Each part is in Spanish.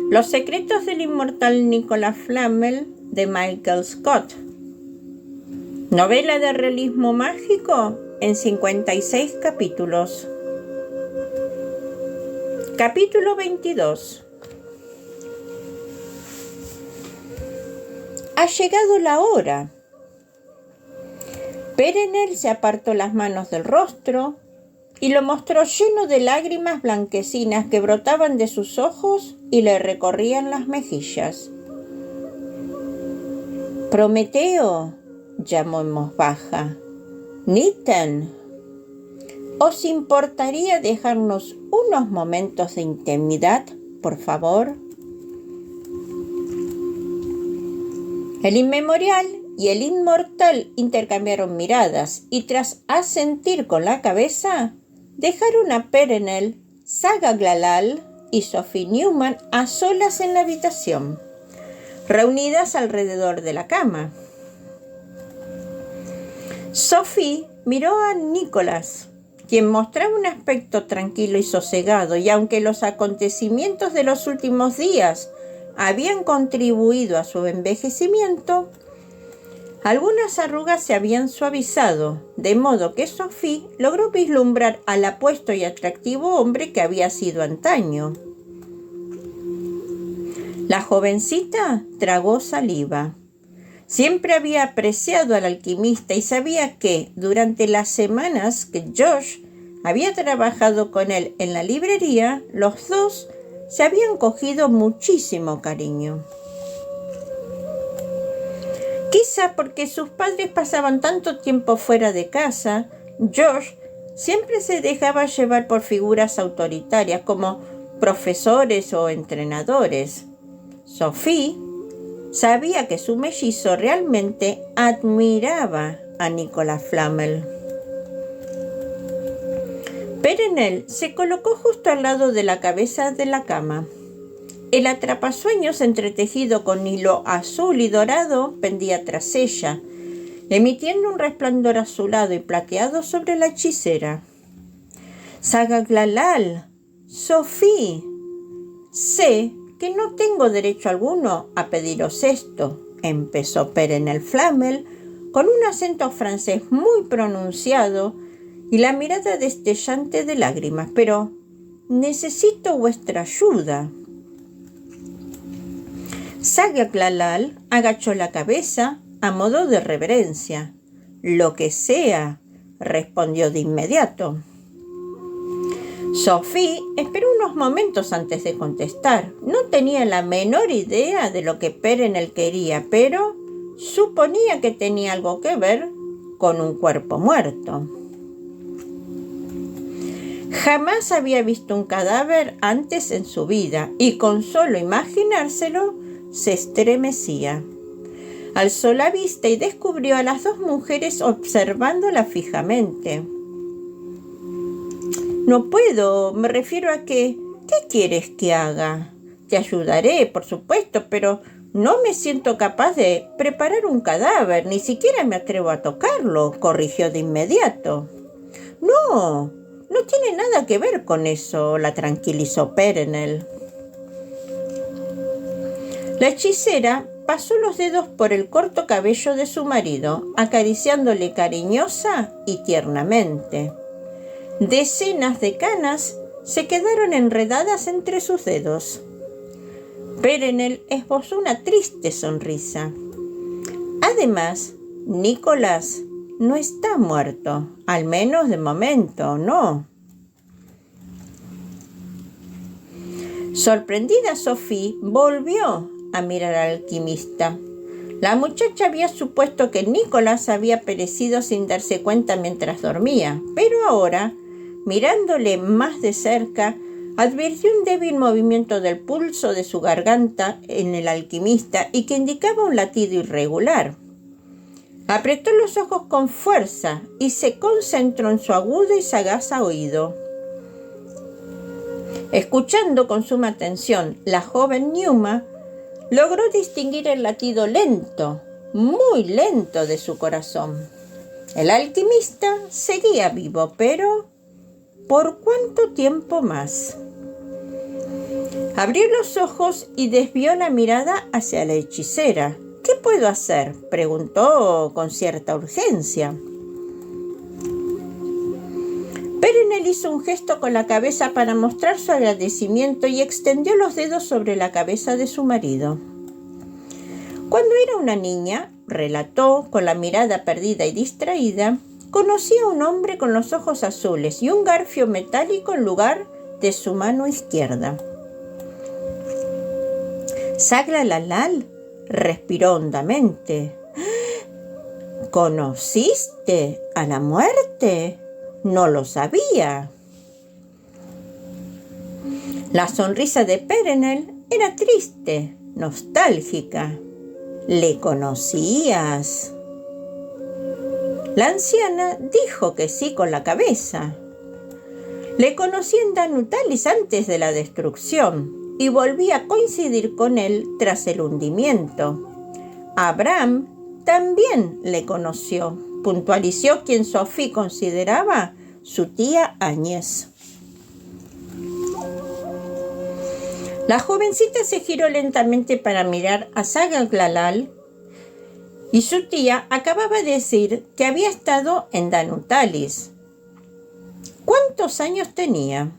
Los secretos del inmortal Nicolas Flamel de Michael Scott. Novela de realismo mágico en 56 capítulos. Capítulo 22. Ha llegado la hora. Perenelle se apartó las manos del rostro y lo mostró lleno de lágrimas blanquecinas que brotaban de sus ojos y le recorrían las mejillas. Prometeo, llamó en voz baja. Nitan, ¿os importaría dejarnos unos momentos de intimidad, por favor? El inmemorial y el inmortal intercambiaron miradas y tras asentir con la cabeza, dejaron a Perenelle, Saga Glalal y Sophie Newman a solas en la habitación, reunidas alrededor de la cama. Sophie miró a Nicolas, quien mostraba un aspecto tranquilo y sosegado, y aunque los acontecimientos de los últimos días habían contribuido a su envejecimiento, algunas arrugas se habían suavizado, de modo que Sophie logró vislumbrar al apuesto y atractivo hombre que había sido antaño. La jovencita tragó saliva. Siempre había apreciado al alquimista y sabía que, durante las semanas que Josh había trabajado con él en la librería, los dos se habían cogido muchísimo cariño. Quizá porque sus padres pasaban tanto tiempo fuera de casa, Josh siempre se dejaba llevar por figuras autoritarias como profesores o entrenadores. Sophie sabía que su mellizo realmente admiraba a Nicolas Flamel. Perenelle se colocó justo al lado de la cabeza de la cama. El atrapasueños entretejido con hilo azul y dorado pendía tras ella, emitiendo un resplandor azulado y plateado sobre la hechicera. Saga Glalal, Sophie, sé que no tengo derecho alguno a pediros esto, empezó Perenelle Flamel con un acento francés muy pronunciado y la mirada destellante de lágrimas, pero necesito vuestra ayuda. Saga Glalal agachó la cabeza a modo de reverencia. Lo que sea, respondió de inmediato. Sophie esperó unos momentos antes de contestar. No tenía la menor idea de lo que Perenelle quería, pero suponía que tenía algo que ver con un cuerpo muerto. Jamás había visto un cadáver antes en su vida y con solo imaginárselo se estremecía. Alzó la vista y descubrió a las dos mujeres observándola fijamente. No puedo, me refiero a que, ¿qué quieres que haga? Te ayudaré, por supuesto, pero no me siento capaz de preparar un cadáver, ni siquiera me atrevo a tocarlo, corrigió de inmediato. No tiene nada que ver con eso, la tranquilizó Perenelle. La hechicera pasó los dedos por el corto cabello de su marido, acariciándole cariñosa y tiernamente. Decenas de canas se quedaron enredadas entre sus dedos. Perenelle esbozó una triste sonrisa. Además, Nicolas no está muerto, al menos de momento, no. Sorprendida, Sophie volvió a mirar al alquimista. La muchacha había supuesto que Nicolas había perecido sin darse cuenta mientras dormía, pero ahora, mirándole más de cerca, advirtió un débil movimiento del pulso de su garganta en el alquimista y que indicaba un latido irregular. Apretó los ojos con fuerza y se concentró en su agudo y sagaz oído. Escuchando con suma atención, la joven Newman logró distinguir el latido lento, muy lento de su corazón. El alquimista seguía vivo, pero ¿por cuánto tiempo más? Abrió los ojos y desvió la mirada hacia la hechicera. «¿Qué puedo hacer?», preguntó con cierta urgencia. Perenelle hizo un gesto con la cabeza para mostrar su agradecimiento y extendió los dedos sobre la cabeza de su marido. Cuando era una niña, relató, con la mirada perdida y distraída, conocí a un hombre con los ojos azules y un garfio metálico en lugar de su mano izquierda. Saglalalal respiró hondamente. «¿Conociste a la muerte? No lo sabía». La sonrisa de Perenelle era triste, nostálgica. «¿Le conocías?». La anciana dijo que sí con la cabeza. «Le conocí en Danutalis antes de la destrucción y volví a coincidir con él tras el hundimiento. Abraham también le conoció», puntualizó quien Sophie consideraba su tía Agnès. La jovencita se giró lentamente para mirar a Saglalalal y su tía acababa de decir que había estado en Danutalis. ¿Cuántos años tenía?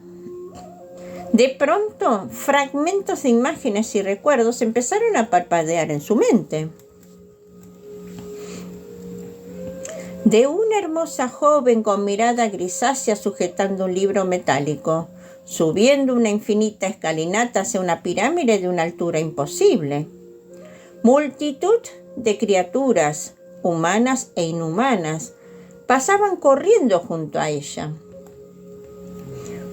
De pronto, fragmentos de imágenes y recuerdos empezaron a parpadear en su mente. De una hermosa joven con mirada grisácea sujetando un libro metálico, subiendo una infinita escalinata hacia una pirámide de una altura imposible. Multitud de criaturas, humanas e inhumanas, pasaban corriendo junto a ella.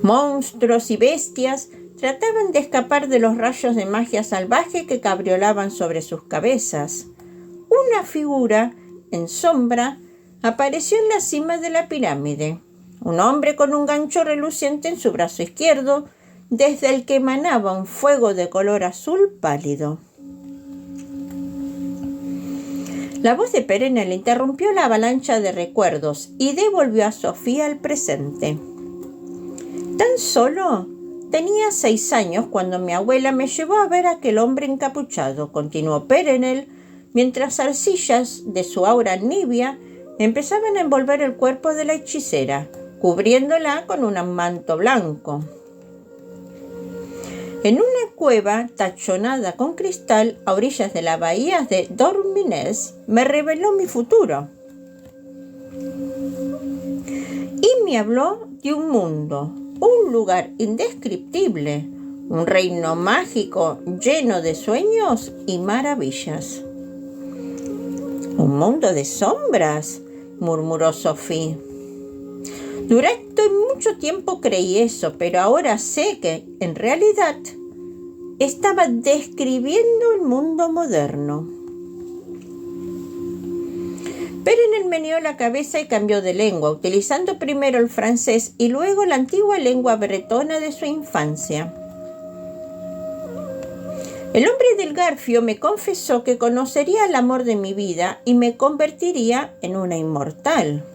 Monstruos y bestias trataban de escapar de los rayos de magia salvaje que cabriolaban sobre sus cabezas. Una figura, en sombra, apareció en la cima de la pirámide. Un hombre con un gancho reluciente en su brazo izquierdo, desde el que emanaba un fuego de color azul pálido. La voz de Perenelle interrumpió la avalancha de recuerdos y devolvió a Sofía al presente. Tan solo tenía 6 años cuando mi abuela me llevó a ver a aquel hombre encapuchado, continuó Perenelle, mientras arcillas de su aura nibia empezaban a envolver el cuerpo de la hechicera, cubriéndola con un manto blanco. En una cueva tachonada con cristal a orillas de la bahía de Dormines me reveló mi futuro. Y me habló de un mundo, un lugar indescriptible, un reino mágico lleno de sueños y maravillas. «¿Un mundo de sombras?», murmuró Sophie. «Durante mucho tiempo creí eso, pero ahora sé que, en realidad, estaba describiendo el mundo moderno». Perenelle meneó la cabeza y cambió de lengua, utilizando primero el francés y luego la antigua lengua bretona de su infancia. «El hombre del garfio me confesó que conocería el amor de mi vida y me convertiría en una inmortal».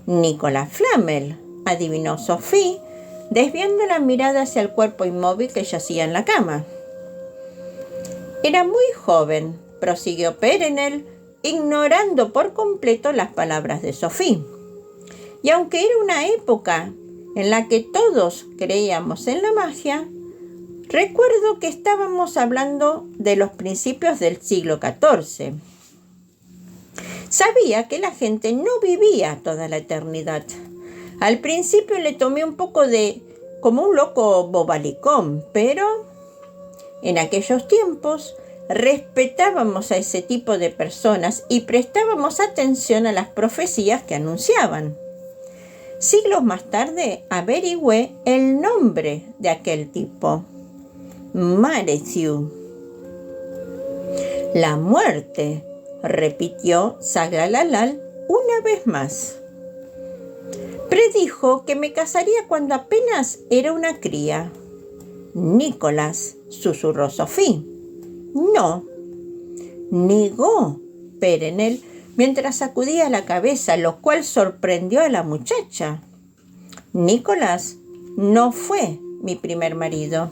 «Nicolas Flamel», adivinó Sophie, desviando la mirada hacia el cuerpo inmóvil que yacía en la cama. «Era muy joven», prosiguió Perenelle, ignorando por completo las palabras de Sophie. «Y aunque era una época en la que todos creíamos en la magia, recuerdo que estábamos hablando de los principios del siglo XIV. Sabía que la gente no vivía toda la eternidad. Al principio le tomé un poco como un loco bobalicón, pero en aquellos tiempos respetábamos a ese tipo de personas y prestábamos atención a las profecías que anunciaban. Siglos más tarde averigüé el nombre de aquel tipo. Mareziu. «La muerte», repitió Saglalalal una vez más. «Predijo que me casaría cuando apenas era una cría». «Nicolas», susurró Sophie. «No», negó Perenelle mientras sacudía la cabeza, lo cual sorprendió a la muchacha. «Nicolas no fue mi primer marido».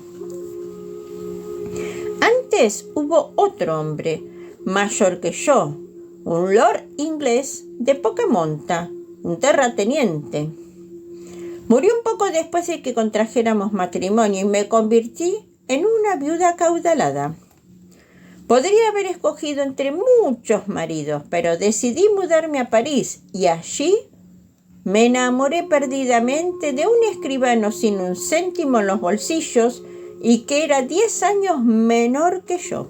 antes hubo otro hombre, mayor que yo, un lord inglés de poca monta, un terrateniente. Murió un poco después de que contrajéramos matrimonio y me convertí en una viuda acaudalada. Podría haber escogido entre muchos maridos, pero decidí mudarme a París y allí me enamoré perdidamente de un escribano sin un céntimo en los bolsillos y que era 10 años menor que yo.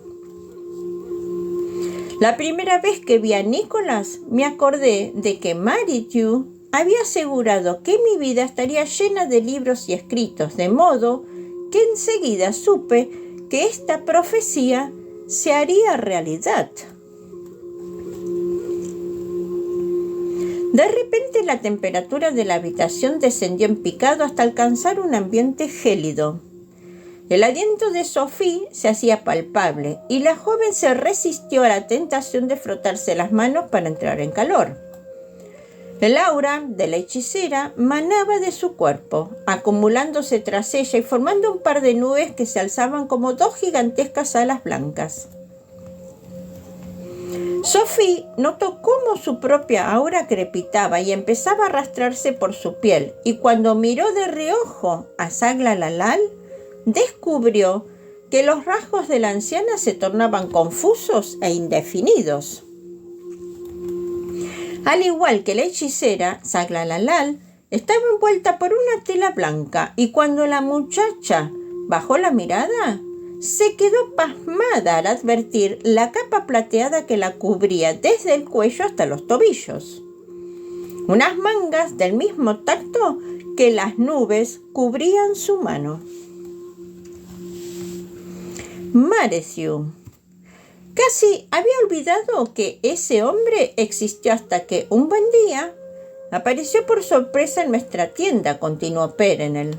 La primera vez que vi a Nicholas me acordé de que Marithew había asegurado que mi vida estaría llena de libros y escritos, de modo que enseguida supe que esta profecía se haría realidad. De repente la temperatura de la habitación descendió en picado hasta alcanzar un ambiente gélido. El aliento de Sophie se hacía palpable y la joven se resistió a la tentación de frotarse las manos para entrar en calor. El aura de la hechicera manaba de su cuerpo, acumulándose tras ella y formando un par de nubes que se alzaban como dos gigantescas alas blancas. Sophie notó cómo su propia aura crepitaba y empezaba a arrastrarse por su piel, y cuando miró de reojo a Saglalalal, descubrió que los rasgos de la anciana se tornaban confusos e indefinidos. Al igual que la hechicera, Saglalalal estaba envuelta por una tela blanca y cuando la muchacha bajó la mirada, se quedó pasmada al advertir la capa plateada que la cubría desde el cuello hasta los tobillos. Unas mangas del mismo tacto que las nubes cubrían su mano. Marithew. Casi había olvidado que ese hombre existió hasta que un buen día apareció por sorpresa en nuestra tienda, continuó Perenelle.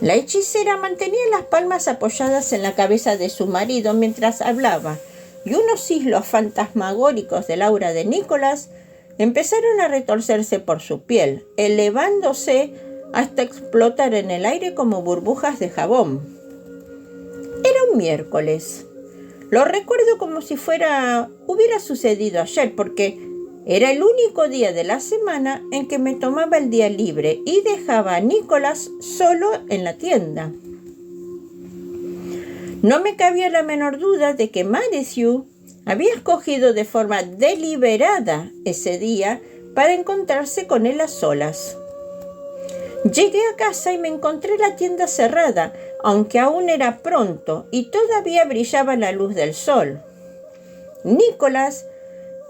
La hechicera mantenía las palmas apoyadas en la cabeza de su marido mientras hablaba, y unos hilos fantasmagóricos del aura de Nicholas empezaron a retorcerse por su piel, elevándose hasta explotar en el aire como burbujas de jabón. Era un miércoles. Lo recuerdo como si hubiera sucedido ayer, porque era el único día de la semana en que me tomaba el día libre y dejaba a Nicholas solo en la tienda. No me cabía la menor duda de que Marithew había escogido de forma deliberada ese día para encontrarse con él a solas. Llegué a casa y me encontré la tienda cerrada, aunque aún era pronto y todavía brillaba la luz del sol. Nicholas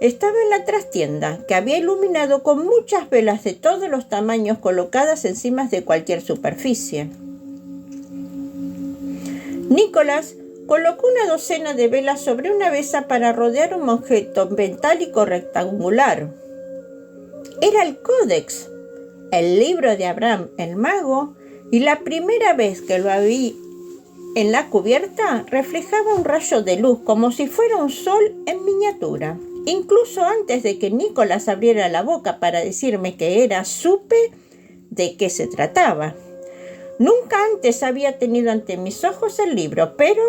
estaba en la trastienda, que había iluminado con muchas velas de todos los tamaños colocadas encima de cualquier superficie. Nicholas colocó una docena de velas sobre una mesa para rodear un objeto metálico rectangular. Era el Códex, el libro de Abraham el mago, y la primera vez que lo vi en la cubierta reflejaba un rayo de luz como si fuera un sol en miniatura. Incluso antes de que Nicholas abriera la boca para decirme qué era, supe de qué se trataba. Nunca antes había tenido ante mis ojos el libro, pero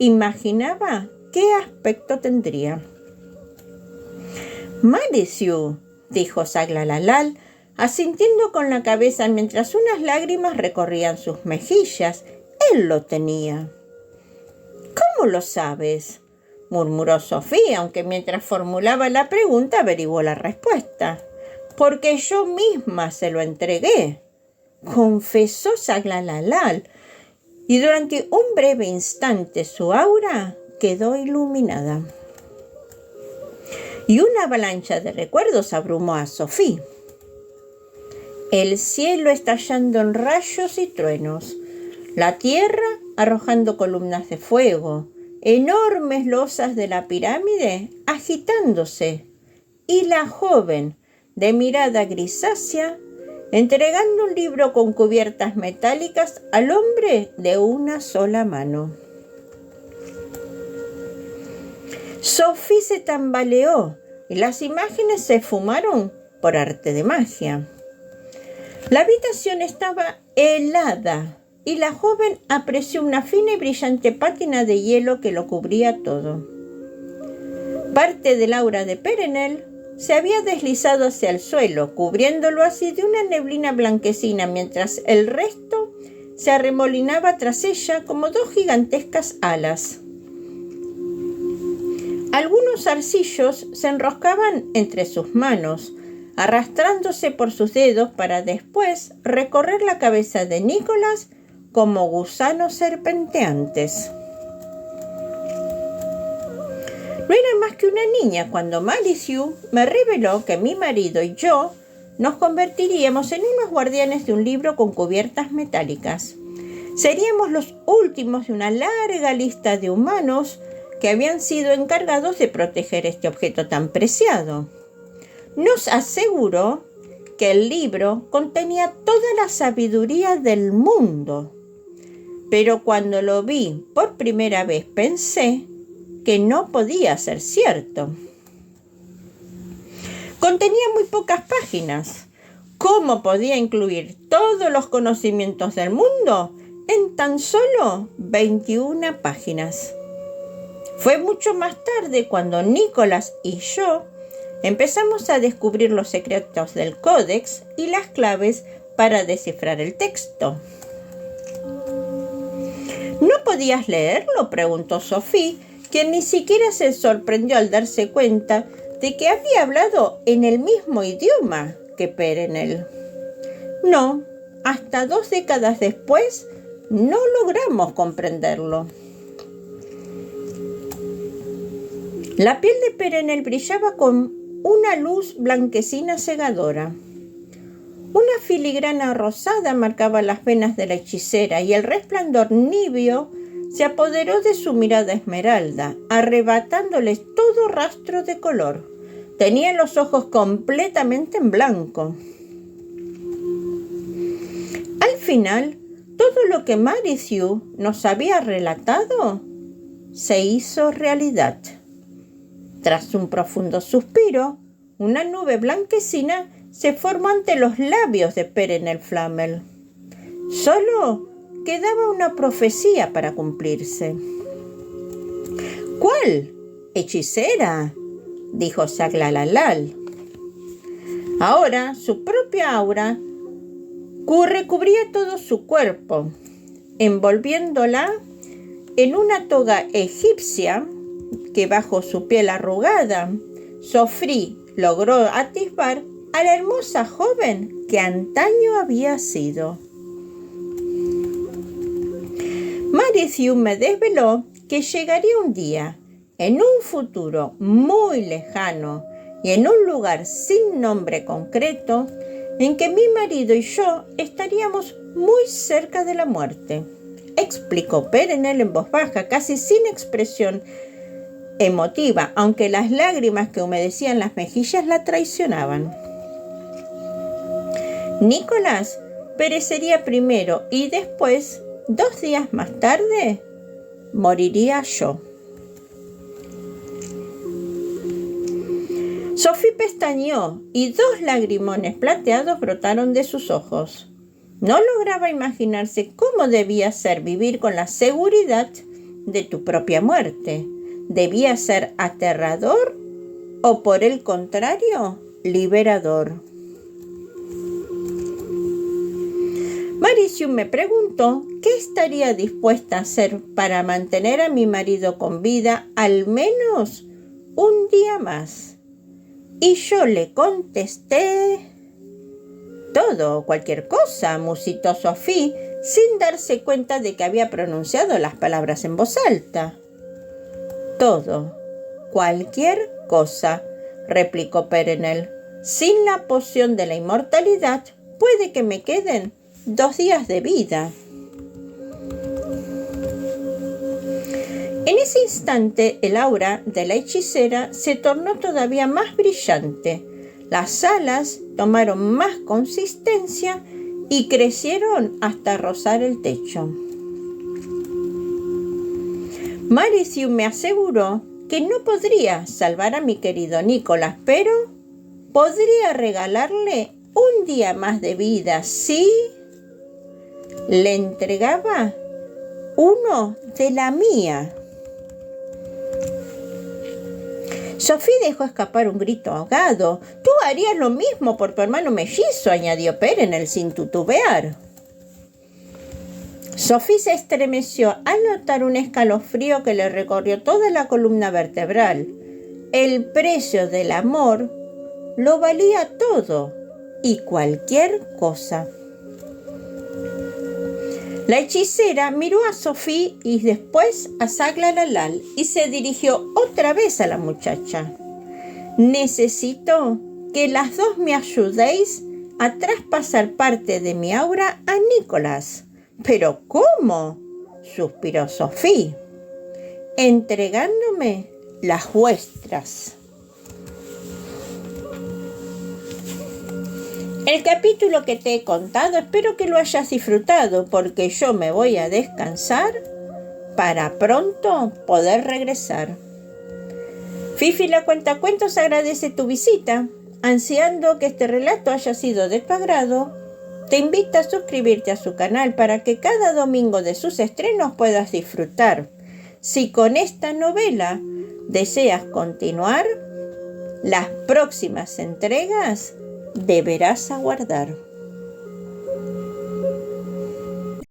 imaginaba qué aspecto tendría. Marithew, dijo Saglalalal, asintiendo con la cabeza mientras unas lágrimas recorrían sus mejillas. Él lo tenía. ¿Cómo lo sabes?, murmuró Sophie, aunque mientras formulaba la pregunta averiguó la respuesta. Porque yo misma se lo entregué, confesó Saglalalal, y durante un breve instante su aura quedó iluminada. Y una avalancha de recuerdos abrumó a Sophie. El cielo estallando en rayos y truenos, la tierra arrojando columnas de fuego, enormes losas de la pirámide agitándose, y la joven, de mirada grisácea, entregando un libro con cubiertas metálicas al hombre de una sola mano. Sophie se tambaleó y las imágenes se esfumaron por arte de magia. La habitación estaba helada y la joven apreció una fina y brillante pátina de hielo que lo cubría todo. Parte del aura de Perenelle se había deslizado hacia el suelo, cubriéndolo así de una neblina blanquecina, mientras el resto se arremolinaba tras ella como dos gigantescas alas. Algunos zarcillos se enroscaban entre sus manos, arrastrándose por sus dedos para después recorrer la cabeza de Nicholas como gusanos serpenteantes. No era más que una niña cuando Malisiu me reveló que mi marido y yo nos convertiríamos en unos guardianes de un libro con cubiertas metálicas. Seríamos los últimos de una larga lista de humanos que habían sido encargados de proteger este objeto tan preciado. Nos aseguró que el libro contenía toda la sabiduría del mundo, pero cuando lo vi por primera vez pensé que no podía ser cierto. Contenía muy pocas páginas. ¿Cómo podía incluir todos los conocimientos del mundo en tan solo 21 páginas? Fue mucho más tarde cuando Nicholas y yo empezamos a descubrir los secretos del códex y las claves para descifrar el texto. ¿No podías leerlo?, preguntó Sophie, quien ni siquiera se sorprendió al darse cuenta de que había hablado en el mismo idioma que Perenelle. No, hasta 2 décadas después no logramos comprenderlo. La piel de Perenelle brillaba con una luz blanquecina cegadora. Una filigrana rosada marcaba las venas de la hechicera y el resplandor nibio se apoderó de su mirada esmeralda, arrebatándoles todo rastro de color. Tenía los ojos completamente en blanco. Al final, todo lo que Malisiu nos había relatado se hizo realidad. Tras un profundo suspiro, una nube blanquecina se formó ante los labios de Perenelle Flamel. Solo quedaba una profecía para cumplirse. ¿Cuál? ¿Hechicera?, dijo Saglalalal. Ahora su propia aura recubría todo su cuerpo, envolviéndola en una toga egipcia que bajo su piel arrugada, Sophie logró atisbar a la hermosa joven que antaño había sido. Malisiu me desveló que llegaría un día, en un futuro muy lejano y en un lugar sin nombre concreto, en que mi marido y yo estaríamos muy cerca de la muerte, explicó Perenelle en voz baja, casi sin expresión emotiva, aunque las lágrimas que humedecían las mejillas la traicionaban. Nicholas perecería primero y después, 2 días más tarde, moriría yo. Sophie pestañeó y 2 lagrimones plateados brotaron de sus ojos. No lograba imaginarse cómo debía ser vivir con la seguridad de tu propia muerte. ¿Debía ser aterrador o, por el contrario, liberador? Malisiu me preguntó qué estaría dispuesta a hacer para mantener a mi marido con vida al menos un día más. Y yo le contesté: todo, cualquier cosa, musitó Sophie, sin darse cuenta de que había pronunciado las palabras en voz alta. Todo, cualquier cosa, replicó Perenelle. Sin la poción de la inmortalidad, puede que me queden 2 días de vida. En ese instante, el aura de la hechicera se tornó todavía más brillante. Las alas tomaron más consistencia y crecieron hasta rozar el techo. Malisiu me aseguró que no podría salvar a mi querido Nicholas, pero podría regalarle un día más de vida si Le entregaba uno de la mía. Sophie dejó escapar un grito ahogado. «Tú harías lo mismo por tu hermano mellizo», añadió Perenelle sin titubear. Sophie se estremeció al notar un escalofrío que le recorrió toda la columna vertebral. El precio del amor lo valía todo y cualquier cosa. La hechicera miró a Sophie y después a Saglalalal y se dirigió otra vez a la muchacha. «Necesito que las dos me ayudéis a traspasar parte de mi aura a Nicolás». «¿Pero cómo?», suspiró Sophie. «Entregándome las vuestras». El capítulo que te he contado espero que lo hayas disfrutado, porque yo me voy a descansar para pronto poder regresar. Fifi la Cuentacuentos agradece tu visita, ansiando que este relato haya sido de tu agrado. Te invita a suscribirte a su canal para que cada domingo de sus estrenos puedas disfrutar. Si con esta novela deseas continuar, las próximas entregas deberás aguardar.